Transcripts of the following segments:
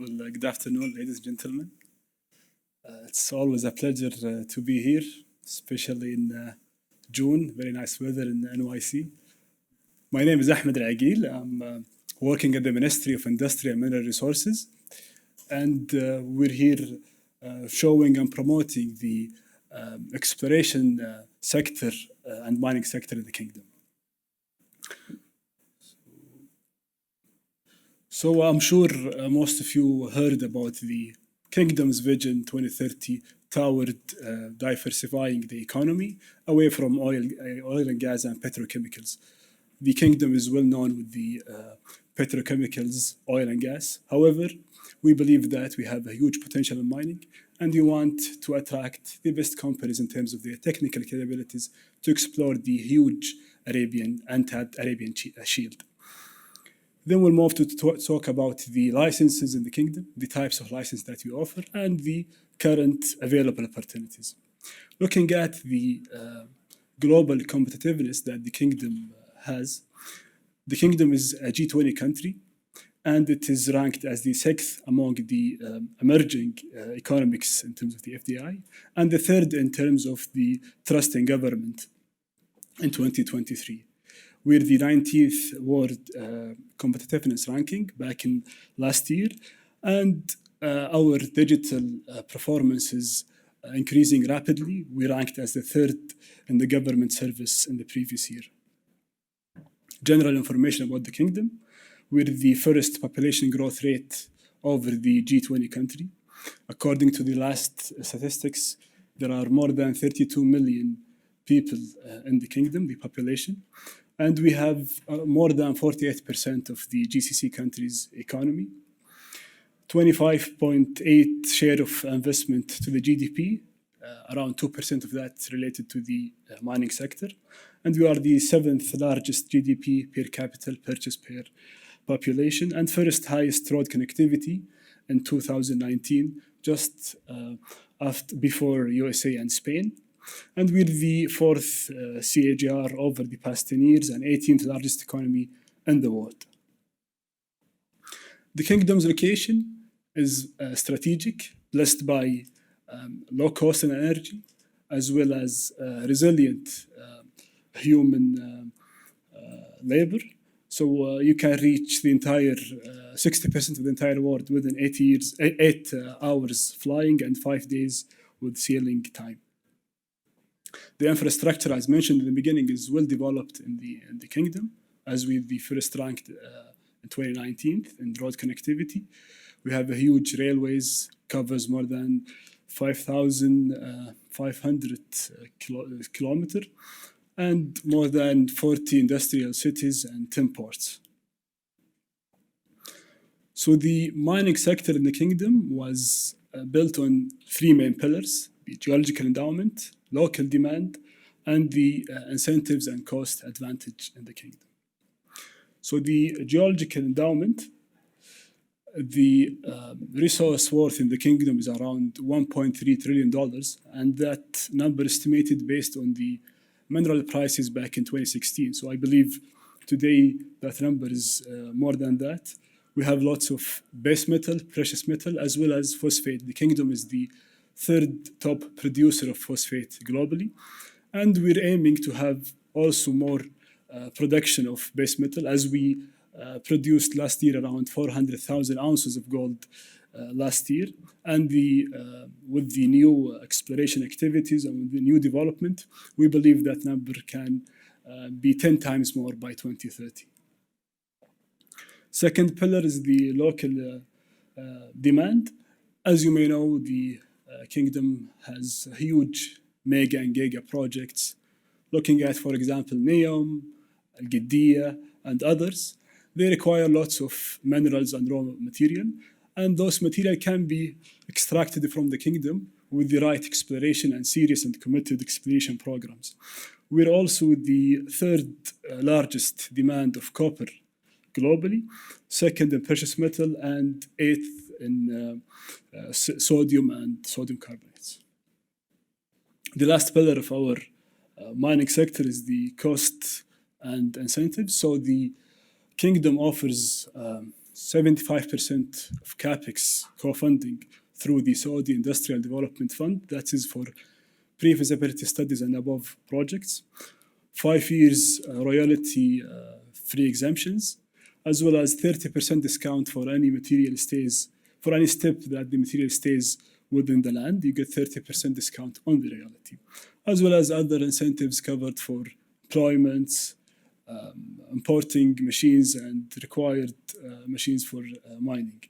Good afternoon, ladies and gentlemen. It's always a pleasure to be here, especially in June. Very nice weather in NYC. My name is Ahmed Al-Aqeel. I'm working at the Ministry of Industry and Mineral Resources, and we're here showing and promoting the exploration sector and mining sector in the kingdom. So I'm sure most of you heard about the Kingdom's Vision 2030 toward diversifying the economy away from oil and gas and petrochemicals. The Kingdom is well known with the petrochemicals, oil and gas. However, we believe that we have a huge potential in mining, and we want to attract the best companies in terms of their technical capabilities to explore the huge untapped Arabian Shield. Then we'll move to talk about the licenses in the kingdom, the types of license that we offer, and the current available opportunities. Looking at the global competitiveness that the kingdom has, the kingdom is a G20 country, and it is ranked as the sixth among the emerging economics in terms of the FDI, and the third in terms of the trust in government in 2023. We're the 19th world competitiveness ranking back in last year, and our digital performance is increasing rapidly. We ranked as the third in the government service in the previous year. General information about the kingdom: we're the first population growth rate over the G20 country. According to the last statistics, there are more than 32 million people in the kingdom, the population. And we have more than 48% of the GCC countries' economy, 25.8% share of investment to the GDP, around 2% of that related to the mining sector. And we are the seventh largest GDP per capita purchase per population, and first highest road connectivity in 2019, just before USA and Spain. And we're the fourth CAGR over the past 10 years and 18th largest economy in the world. The kingdom's location is strategic, blessed by low cost in energy, as well as resilient human labor. So you can reach the entire 60% of the entire world within 8 hours flying and 5 days with sailing time. The infrastructure, as mentioned in the beginning, is well developed in the kingdom, as we're the first ranked in 2019 in road connectivity. We have a huge railways, covers more than 5,500 kilometers, and more than 40 industrial cities and 10 ports. So the mining sector in the kingdom was built on three main pillars: the geological endowment, local demand, and the incentives and cost advantage in the kingdom. So the geological endowment, the resource worth in the kingdom is around $1.3 trillion, and that number estimated based on the mineral prices back in 2016. So I believe today that number is more than that. We have lots of base metal, precious metal, as well as phosphate. The kingdom is the third top producer of phosphate globally, and we're aiming to have also more production of base metal, as we produced last year around 400,000 ounces of gold last year, and with the new exploration activities and with the new development, we believe that number can be 10 times more by 2030. Second pillar is the local demand. As you may know, the kingdom has huge mega and giga projects. Looking at, for example, Neom, Al-Qiddiya, and others, they require lots of minerals and raw material, and those material can be extracted from the kingdom with the right exploration and serious and committed exploration programs. We're also the third largest demand of copper globally, second in precious metal, and eighth in sodium and sodium carbonates. The last pillar of our mining sector is the cost and incentives. So the kingdom offers 75% of CapEx co-funding through the Saudi Industrial Development Fund. That is for pre-feasibility studies and above projects. 5 years royalty-free exemptions, as well as 30% discount for any material stays, for any step that the material stays within the land, you get 30% discount on the royalty, as well as other incentives covered for employment, importing machines and required machines for mining.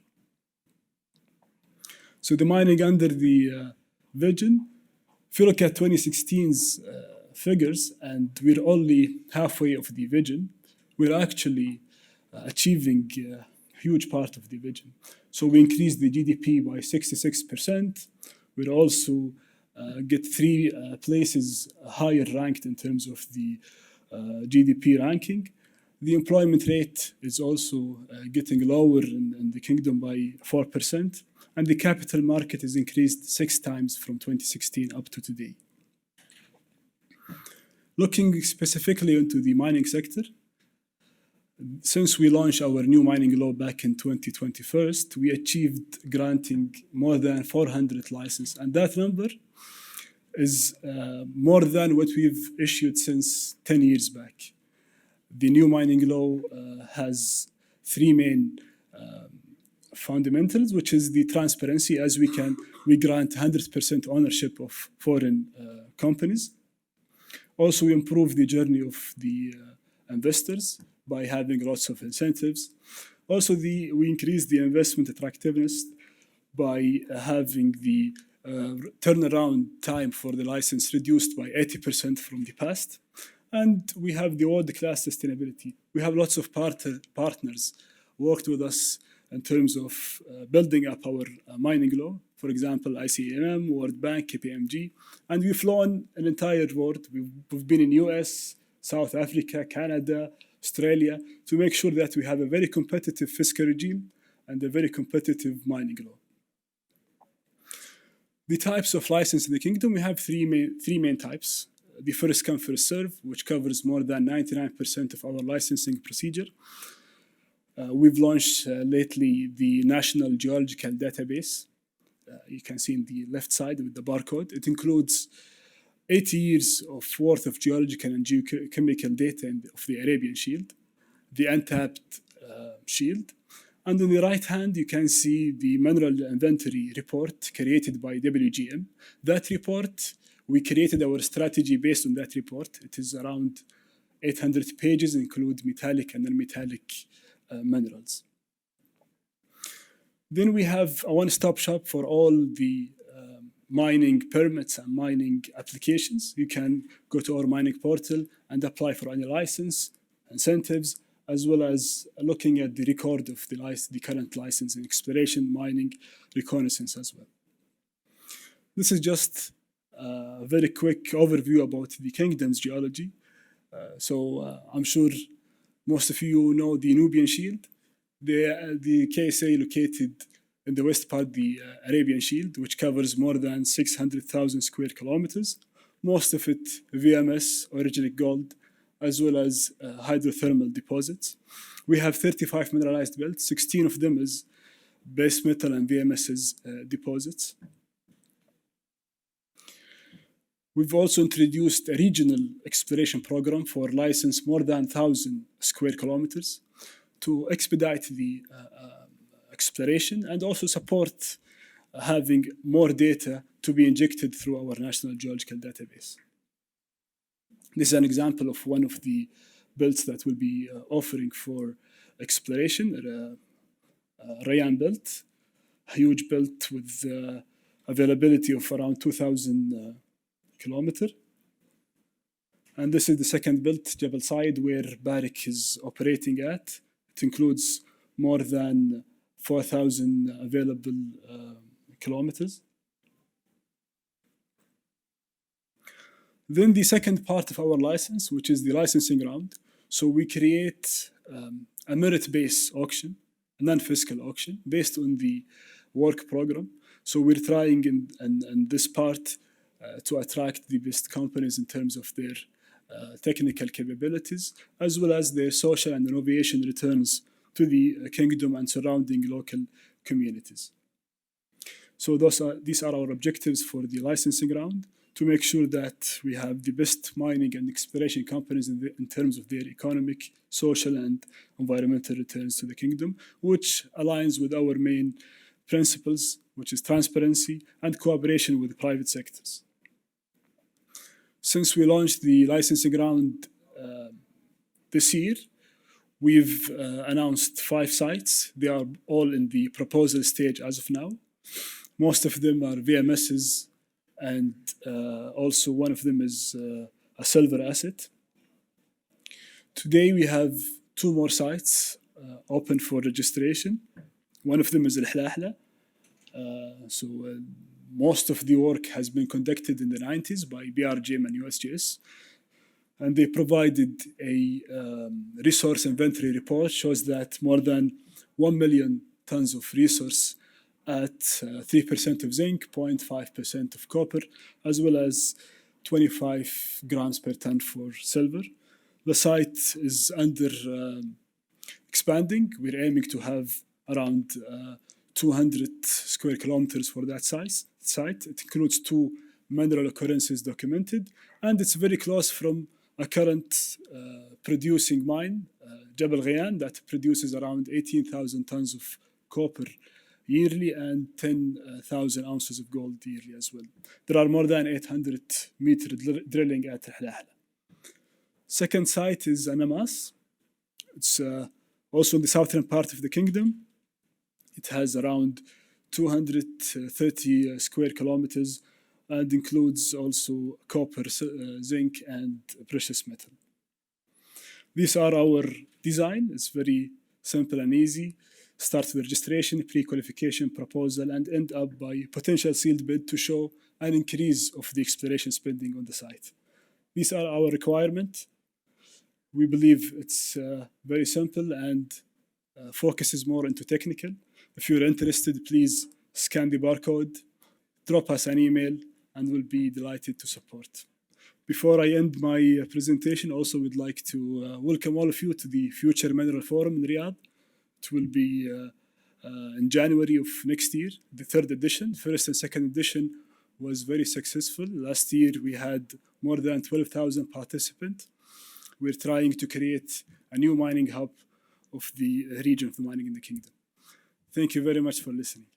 So the mining under the vision, if you look at 2016's figures, and we're only halfway of the vision, we're actually achieving a huge part of the vision. So we increased the GDP by 66%. We'll also get 3 places higher ranked in terms of the GDP ranking. The employment rate is also getting lower in the kingdom by 4%, and the capital market is increased 6 times from 2016 up to today. Looking specifically into the mining sector, since we launched our new mining law back in 2021, we achieved granting more than 400 licenses, and that number is more than what we've issued since 10 years back. The new mining law has 3 main fundamentals, which is the transparency, as we grant 100% ownership of foreign companies. Also, we improve the journey of the investors by having lots of incentives. Also, we increase the investment attractiveness by having the turnaround time for the license reduced by 80% from the past. And we have the world-class sustainability. We have lots of partners worked with us in terms of building up our mining law. For example, ICMM, World Bank, KPMG. And we've flown an entire world. We've been in US, South Africa, Canada, Australia, to make sure that we have a very competitive fiscal regime and a very competitive mining law. The types of license in the kingdom, we have three main types. The first come, first serve, which covers more than 99% of our licensing procedure. We've launched lately the National Geological Database. You can see in the left side with the barcode. It includes 80 years of worth of geological and geochemical data of the Arabian Shield, the untapped shield. And on the right hand, you can see the mineral inventory report created by WGM. That report, we created our strategy based on that report. It is around 800 pages, include metallic and non-metallic minerals. Then we have a one-stop shop for all the mining permits and mining applications. You can go to our mining portal and apply for any license, incentives, as well as looking at the record of the current license in exploration, mining, reconnaissance as well. This is just a very quick overview about the kingdom's geology. I'm sure most of you know the Nubian Shield. The KSA located in the west part, the Arabian Shield, which covers more than 600,000 square kilometers. Most of it VMS, organic gold, as well as hydrothermal deposits. We have 35 mineralized belts, 16 of them is base metal and VMS's deposits. We've also introduced a regional exploration program for license more than 1,000 square kilometers to expedite the exploration and also support having more data to be injected through our National Geological Database. This is an example of one of the belts that we'll be offering for exploration, Rayan belt, a huge belt with availability of around 2,000 kilometers. And this is the second belt, Jebel Said, where Barrick is operating at. It includes more than 4,000 available kilometers. Then the second part of our license, which is the licensing round. So we create a merit-based auction, a non-fiscal auction, based on the work program. So we're trying in this part to attract the best companies in terms of their technical capabilities, as well as their social and innovation returns to the kingdom and surrounding local communities. So these are our objectives for the licensing round, to make sure that we have the best mining and exploration companies in terms of their economic, social, and environmental returns to the kingdom, which aligns with our main principles, which is transparency and cooperation with private sectors. Since we launched the licensing round this year, we've announced 5 sites. They are all in the proposal stage as of now. Most of them are VMSs, and also one of them is a silver asset. Today we have 2 more sites open for registration. One of them is Al-Aqeel. Most of the work has been conducted in the 90s by BRGM and USGS, and they provided a resource inventory report, shows that more than 1 million tons of resource at 3% of zinc, 0.5% of copper, as well as 25 grams per ton for silver. The site is under expanding. We're aiming to have around 200 square kilometers for that site. It includes 2 mineral occurrences documented, and it's very close from a current producing mine, Jabal Ghayan, that produces around 18,000 tons of copper yearly and 10,000 ounces of gold yearly as well. There are more than 800 meter drilling at Al-Aqeel. Second site is Anamas. It's also in the southern part of the kingdom. It has around 230 square kilometers and includes also copper, zinc, and precious metal. These are our design. It's very simple and easy. Start with registration, pre-qualification, proposal, and end up by potential sealed bid to show an increase of the exploration spending on the site. These are our requirements. We believe it's very simple and focuses more into technical. If you're interested, please scan the barcode, drop us an email, and we'll be delighted to support. Before I end my presentation, also would like to welcome all of you to the Future Mineral Forum in Riyadh. It will be in January of next year, the 3rd edition. First and second edition was very successful. Last year we had more than 12,000 participants. We're trying to create a new mining hub of the region of the mining in the kingdom. Thank you very much for listening.